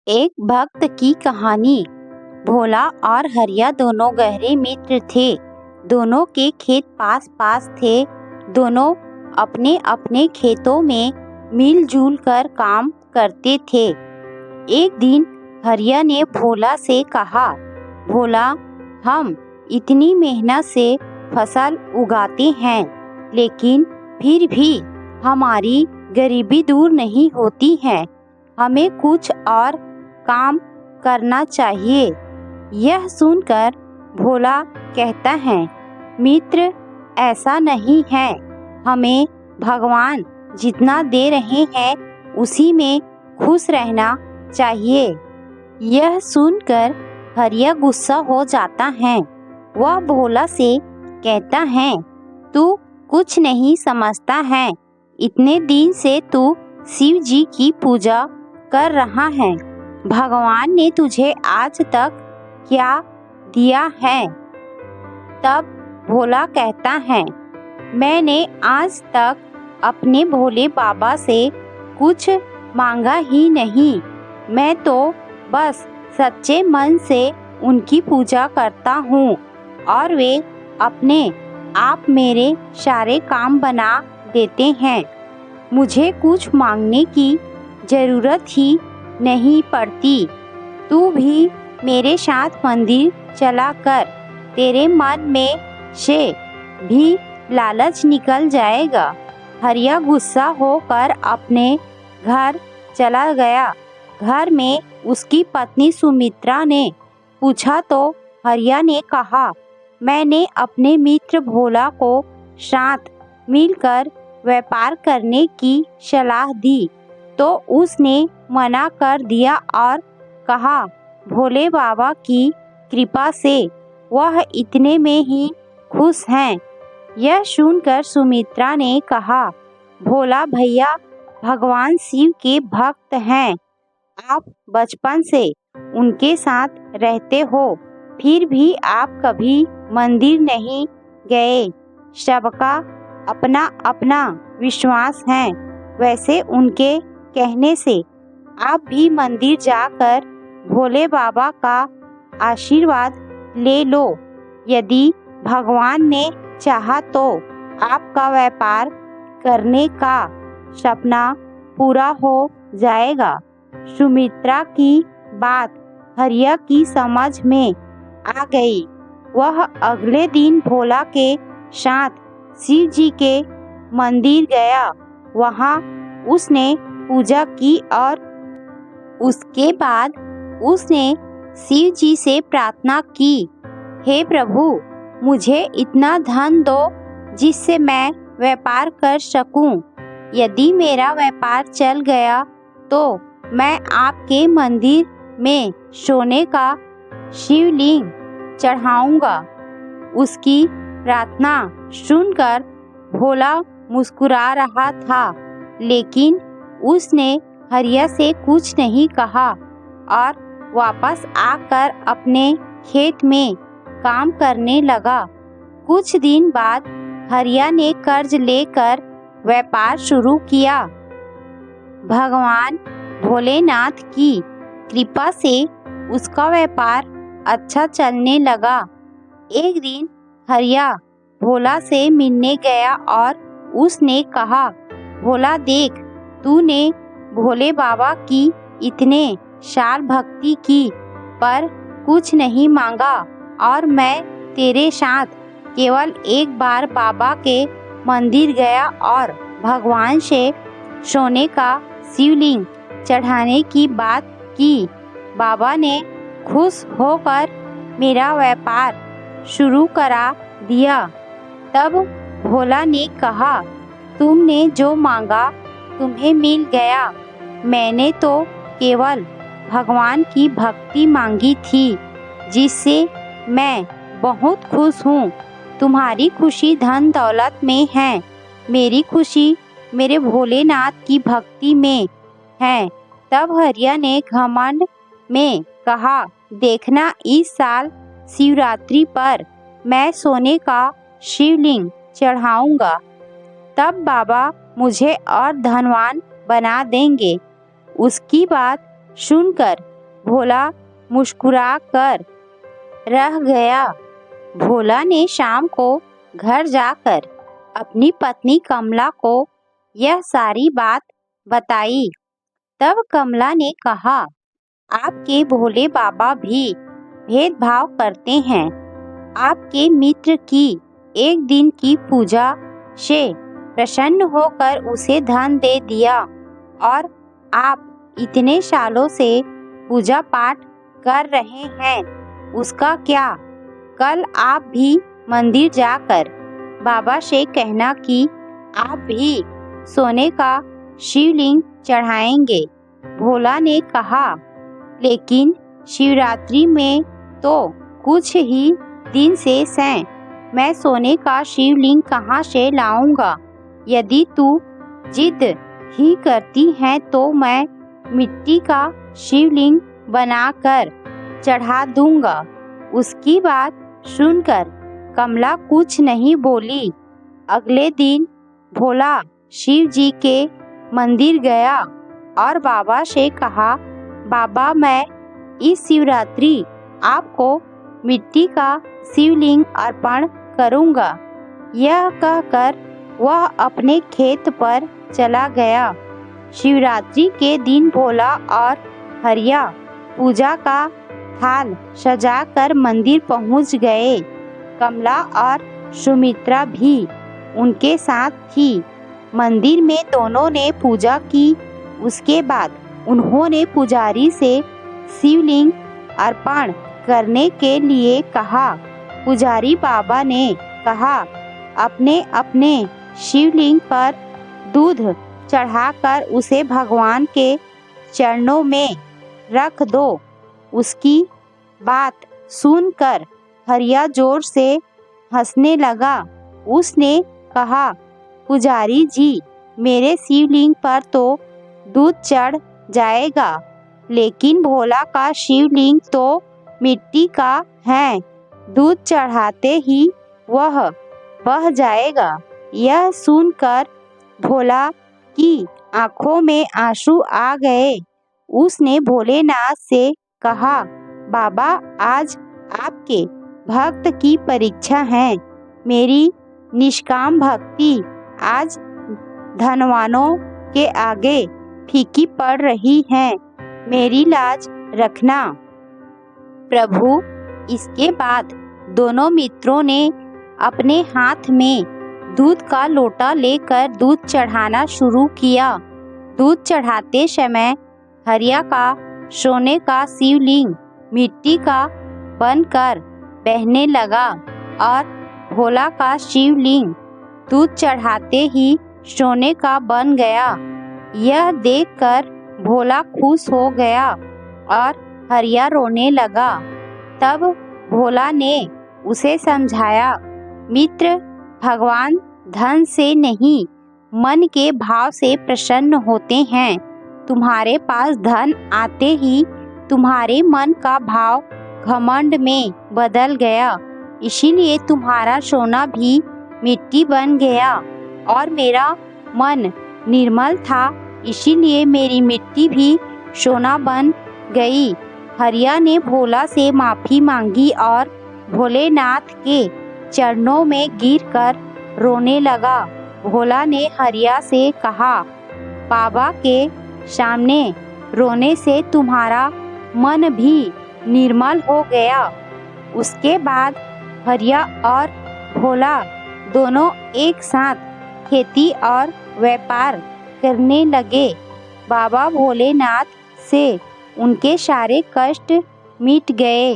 एक भक्त की कहानी। भोला और हरिया दोनों गहरे मित्र थे। दोनों के खेत पास पास थे। दोनों अपने अपने खेतों में मिलजुल कर काम करते थे। एक दिन हरिया ने भोला से कहा, भोला, हम इतनी मेहनत से फसल उगाते हैं, लेकिन फिर भी हमारी गरीबी दूर नहीं होती है। हमें कुछ और काम करना चाहिए। यह सुनकर भोला कहता है, मित्र, ऐसा नहीं है। हमें भगवान जितना दे रहे हैं उसी में खुश रहना चाहिए। यह सुनकर हरिया गुस्सा हो जाता है। वह भोला से कहता है, तू कुछ नहीं समझता है। इतने दिन से तू शिव जी की पूजा कर रहा है। भगवान ने तुझे आज तक क्या दिया है? तब भोला कहता है, मैंने आज तक अपने भोले बाबा से कुछ मांगा ही नहीं। मैं तो बस सच्चे मन से उनकी पूजा करता हूँ और वे अपने आप मेरे सारे काम बना देते हैं। मुझे कुछ मांगने की जरूरत ही नहीं पड़ती। तू भी मेरे साथ मंदिर चला कर। तेरे मन में से भी लालच निकल जाएगा। हरिया गुस्सा होकर अपने घर चला गया। घर में उसकी पत्नी सुमित्रा ने पूछा तो हरिया ने कहा, मैंने अपने मित्र भोला को साथ मिलकर व्यापार करने की सलाह दी तो उसने मना कर दिया और कहा, भोले बाबा की कृपा से वह इतने में ही खुश हैं। यह सुनकर सुमित्रा ने कहा, भोला भैया भगवान शिव के भक्त हैं। आप बचपन से उनके साथ रहते हो, फिर भी आप कभी मंदिर नहीं गए। सबका अपना अपना विश्वास है। वैसे उनके कहने से आप भी मंदिर जाकर भोले बाबा का आशीर्वाद ले लो। यदि भगवान ने चाहा तो आपका व्यापार करने का सपना पूरा हो जाएगा। सुमित्रा की बात हरिया की समझ में आ गई। वह अगले दिन भोला के साथ शिव जी के मंदिर गया। वहाँ उसने पूजा की और उसके बाद उसने शिव जी से प्रार्थना की, हे प्रभु, मुझे इतना धन दो जिससे मैं व्यापार कर सकूं। यदि मेरा व्यापार चल गया तो मैं आपके मंदिर में सोने का शिवलिंग चढ़ाऊंगा। उसकी प्रार्थना सुनकर भोला मुस्कुरा रहा था, लेकिन उसने हरिया से कुछ नहीं कहा और वापस आकर अपने खेत में काम करने लगा। कुछ दिन बाद हरिया ने कर्ज लेकर व्यापार शुरू किया। भगवान भोलेनाथ की कृपा से उसका व्यापार अच्छा चलने लगा। एक दिन हरिया भोला से मिलने गया और उसने कहा, भोला देख, तूने भोले बाबा की इतने साल भक्ति की पर कुछ नहीं मांगा और मैं तेरे साथ केवल एक बार बाबा के मंदिर गया और भगवान से सोने का शिवलिंग चढ़ाने की बात की। बाबा ने खुश होकर मेरा व्यापार शुरू करा दिया। तब भोला ने कहा, तुमने जो मांगा तुम्हें मिल गया। मैंने तो केवल भगवान की भक्ति मांगी थी, जिससे मैं बहुत खुश हूँ। तुम्हारी खुशी धन दौलत में है, मेरी खुशी मेरे भोलेनाथ की भक्ति में है। तब हरिया ने घमंड में कहा, देखना, इस साल शिवरात्रि पर मैं सोने का शिवलिंग चढ़ाऊंगा। तब बाबा मुझे और धनवान बना देंगे। उसकी बात सुनकर भोला मुस्कुरा कर रह गया। भोला ने शाम को घर जाकर अपनी पत्नी कमला को यह सारी बात बताई। तब कमला ने कहा, आपके भोले बाबा भी भेदभाव करते हैं। आपके मित्र की एक दिन की पूजा से प्रसन्न होकर उसे धन दे दिया और आप इतने सालों से पूजा पाठ कर रहे हैं, उसका क्या? कल आप भी मंदिर जाकर बाबा से कहना कि आप भी सोने का शिवलिंग चढ़ाएंगे। भोला ने कहा, लेकिन शिवरात्रि में तो कुछ ही दिन शेष हैं, मैं सोने का शिवलिंग कहाँ से लाऊंगा? यदि तू जिद ही करती है तो मैं मिट्टी का शिवलिंग बनाकर चढ़ा दूंगा। उसकी बात सुनकर कमला कुछ नहीं बोली। अगले दिन भोला शिव जी के मंदिर गया और बाबा से कहा, बाबा मैं इस शिवरात्रि आपको मिट्टी का शिवलिंग अर्पण करूंगा। यह कहकर वह अपने खेत पर चला गया। शिवरात्रि के दिन भोला और हरिया पूजा का थाल सजाकर मंदिर पहुंच गए। कमला और सुमित्रा भी उनके साथ थी। मंदिर में दोनों ने पूजा की। उसके बाद उन्होंने पुजारी से शिवलिंग अर्पण करने के लिए कहा। पुजारी बाबा ने कहा, अपने अपने शिवलिंग पर दूध चढ़ाकर उसे भगवान के चरणों में रख दो। उसकी बात सुनकर हरिया जोर से हंसने लगा। उसने कहा, पुजारी जी, मेरे शिवलिंग पर तो दूध चढ़ जाएगा, लेकिन भोला का शिवलिंग तो मिट्टी का है, दूध चढ़ाते ही वह बह जाएगा। यह सुनकर भोला की आंखों में आंसू आ गए। उसने भोलेनाथ से कहा, बाबा आज आपके भक्त की परीक्षा है। मेरी निष्काम भक्ति आज धनवानों के आगे फीकी पड़ रही है, मेरी लाज रखना। प्रभु, इसके बाद दोनों मित्रों ने अपने हाथ में दूध का लोटा लेकर दूध चढ़ाना शुरू किया। दूध चढ़ाते समय हरिया का सोने का शिवलिंग मिट्टी का बनकर बहने लगा और भोला का शिवलिंग दूध चढ़ाते ही सोने का बन गया। यह देखकर भोला खुश हो गया और हरिया रोने लगा। तब भोला ने उसे समझाया, मित्र, भगवान धन से नहीं मन के भाव से प्रसन्न होते हैं। तुम्हारे पास धन आते ही तुम्हारे मन का भाव घमंड में बदल गया, इसीलिए तुम्हारा सोना भी मिट्टी बन गया और मेरा मन निर्मल था, इसीलिए मेरी मिट्टी भी सोना बन गई। हरिया ने भोला से माफ़ी मांगी और भोलेनाथ के चरणों में गिरकर रोने लगा। भोला ने हरिया से कहा, बाबा के सामने रोने से तुम्हारा मन भी निर्मल हो गया। उसके बाद हरिया और भोला दोनों एक साथ खेती और व्यापार करने लगे। बाबा भोलेनाथ से उनके सारे कष्ट मिट गए।